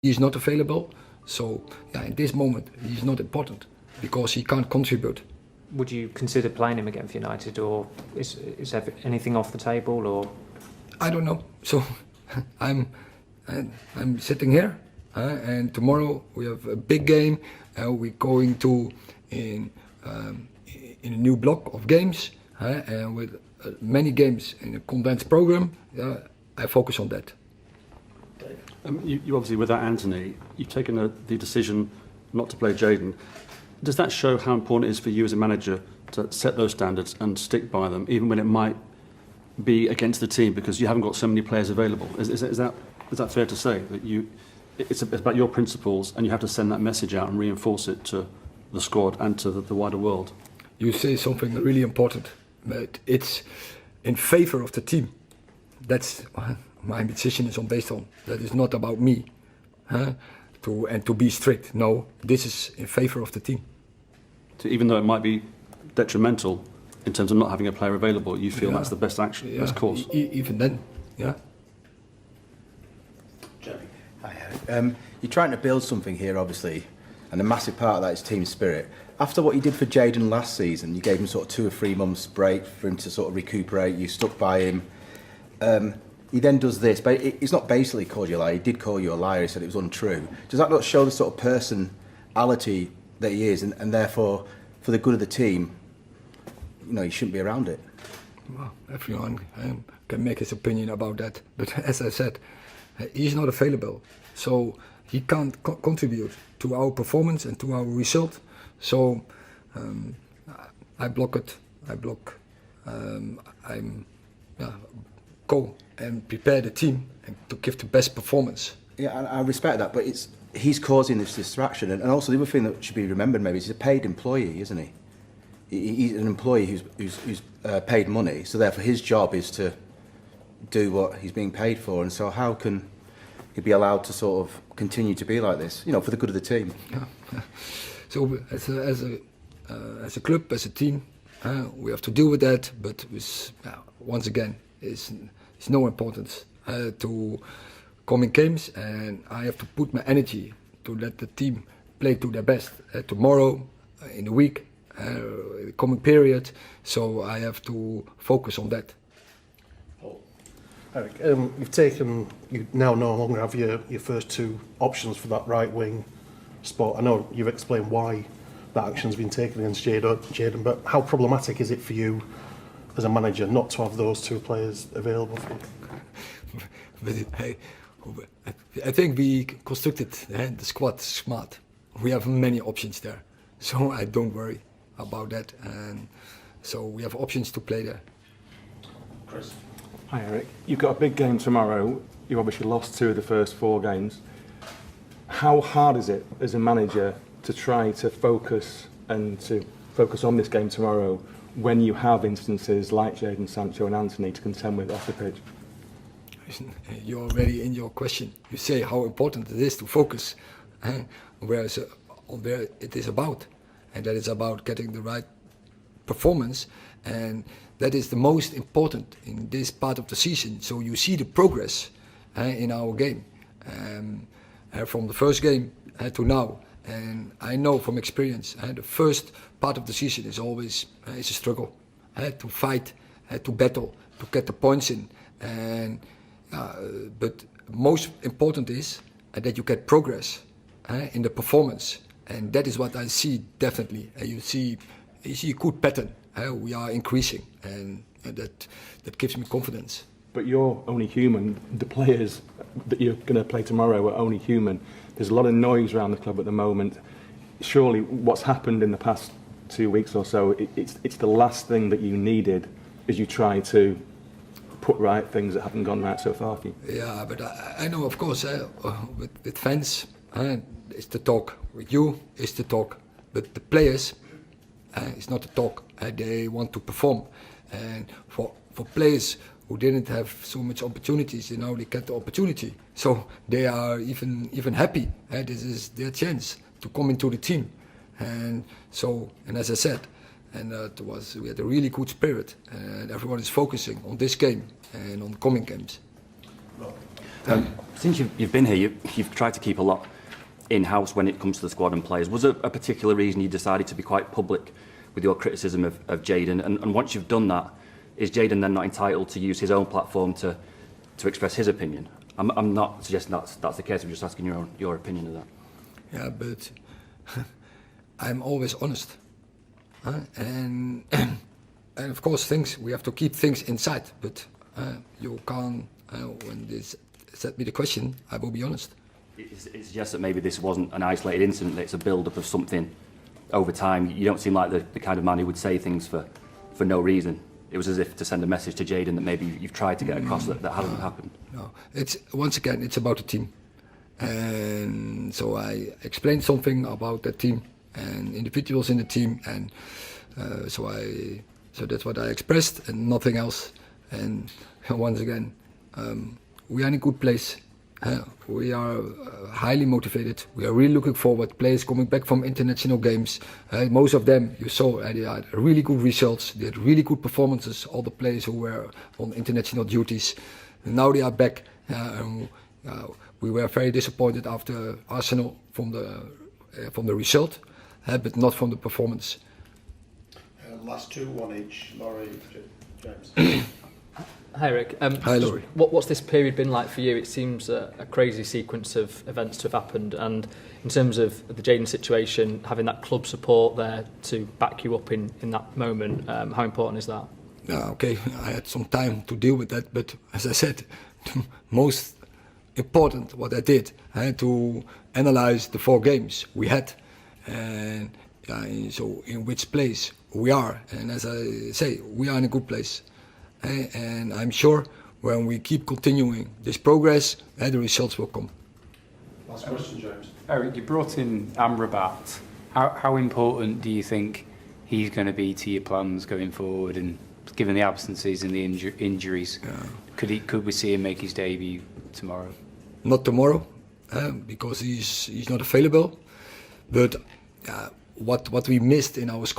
He's not available, so yeah, in this moment he's not important because he can't contribute. Would you consider playing him again for United, or is anything off the table, or? I don't know. So I'm sitting here, and tomorrow we have a big game. We're going to in a new block of games, and with many games in a condensed program. I focus on that. You obviously, without Anthony, you've taken the decision not to play Jayden. Does that show how important it is for you as a manager to set those standards and stick by them, even when it might be against the team because you haven't got so many players available? Is that fair to say that it's about your principles and you have to send that message out and reinforce it to the squad and to the wider world? You say something really important, but it's in favor of the team. That's my decision is based on. That is not about me, to be strict. No, this is in favor of the team. So even though it might be detrimental in terms of not having a player available, you feel that's the best action, best course. Even then, yeah. Jerry. Hi, Erick. You're trying to build something here, obviously, and a massive part of that is team spirit. After what you did for Jayden last season, you gave him sort of 2 or 3 months break for him to sort of recuperate. You stuck by him. He then does this, but he's not basically called you a liar. He did call you a liar. He said it was untrue. Does that not show the sort of personality that he is, and therefore, for the good of the team, you shouldn't be around it? Well, everyone can make his opinion about that. But as I said, he's not available, so he can't contribute to our performance and to our result. So I block it. Go and prepare the team and to give the best performance. Yeah, and I respect that, but he's causing this distraction. And also the other thing that should be remembered maybe is he's a paid employee, isn't he? He's an employee who's paid money, so therefore his job is to do what he's being paid for. And so how can he be allowed to sort of continue to be like this, for the good of the team? Yeah. So as a club, as a team, we have to deal with that. But once again, it's no importance to coming games, and I have to put my energy to let the team play to their best tomorrow, in the week, the coming period. So I have to focus on that. Erick, you now no longer have your first 2 options for that right wing spot. I know you've explained why that action's been taken against Jayden, but how problematic is it for you as a manager not to have those 2 players available for you? I think we constructed the squad smart. We have many options there, so I don't worry about that. And so we have options to play there. Chris. Hi Erick, you've got a big game tomorrow. You obviously lost 2 of the first 4 games. How hard is it as a manager to try to focus on this game tomorrow when you have instances like Jayden Sancho and Anthony to contend with off the pitch? You're already in your question. You say how important it is to focus, where it is about, and that is about getting the right performance, and that is the most important in this part of the season. So you see the progress in our game from the first game to now, and I know from experience the first part of the season is always is a struggle to fight, to battle, to get the points in, and but most important is that you get progress in the performance, and that is what I see definitely. You see a good pattern. We are increasing, and that gives me confidence. But you're only human. The players that you're going to play tomorrow are only human. There's a lot of noise around the club at the moment. Surely what's happened in the past 2 weeks or so, it's the last thing that you needed as you try to put right things that haven't gone right so far for you. Yeah, but I know, of course, with fans, it's the talk. With you, it's the talk. But the players, it's not the talk. They want to perform. And for players who didn't have so much opportunities, now they get the opportunity. So they are even happy. This is their chance to come into the team. And as I said, we had a really good spirit, and everyone is focusing on this game and on the coming games. Since you've been here, you've tried to keep a lot in-house when it comes to the squad and players. Was there a particular reason you decided to be quite public with your criticism of Jayden? And once you've done that, is Jayden then not entitled to use his own platform to express his opinion? I'm not suggesting that's the case. I'm just asking your opinion of that. Yeah, but I'm always honest, and of course we have to keep things inside. But you can't. When they set me the question, I will be honest. It suggests that maybe this wasn't an isolated incident. That it's a build-up of something over time. You don't seem like the kind of man who would say things for no reason. It was as if to send a message to Jayden that maybe you've tried to get across that hasn't happened. No, it's once again it's about the team, and so I explained something about that team and individuals in the team, and so that's what I expressed and nothing else. And once again, we are in a good place. We are highly motivated. We are really looking forward. Players coming back from international games. Most of them, you saw, they had really good results. They had really good performances. All the players who were on international duties. Now they are back. We were very disappointed after Arsenal from the result, but not from the performance. Last two, one each. Laurie, James. Hi, Erick. Hi, Laurie. What's this period been like for you? It seems a crazy sequence of events to have happened, and in terms of the Jayden situation, having that club support there to back you up in that moment, how important is that? Okay, I had some time to deal with that, but as I said, most important what I did, I had to analyze the 4 games we had, and so in which place we are, and as I say, we are in a good place. And I'm sure when we keep continuing this progress, the results will come. Last question, James. Erick, you brought in Amrabat. How important do you think he's going to be to your plans going forward? And given the absences and the injuries, could we see him make his debut tomorrow? Not tomorrow, because he's not available. But what we missed in our squad.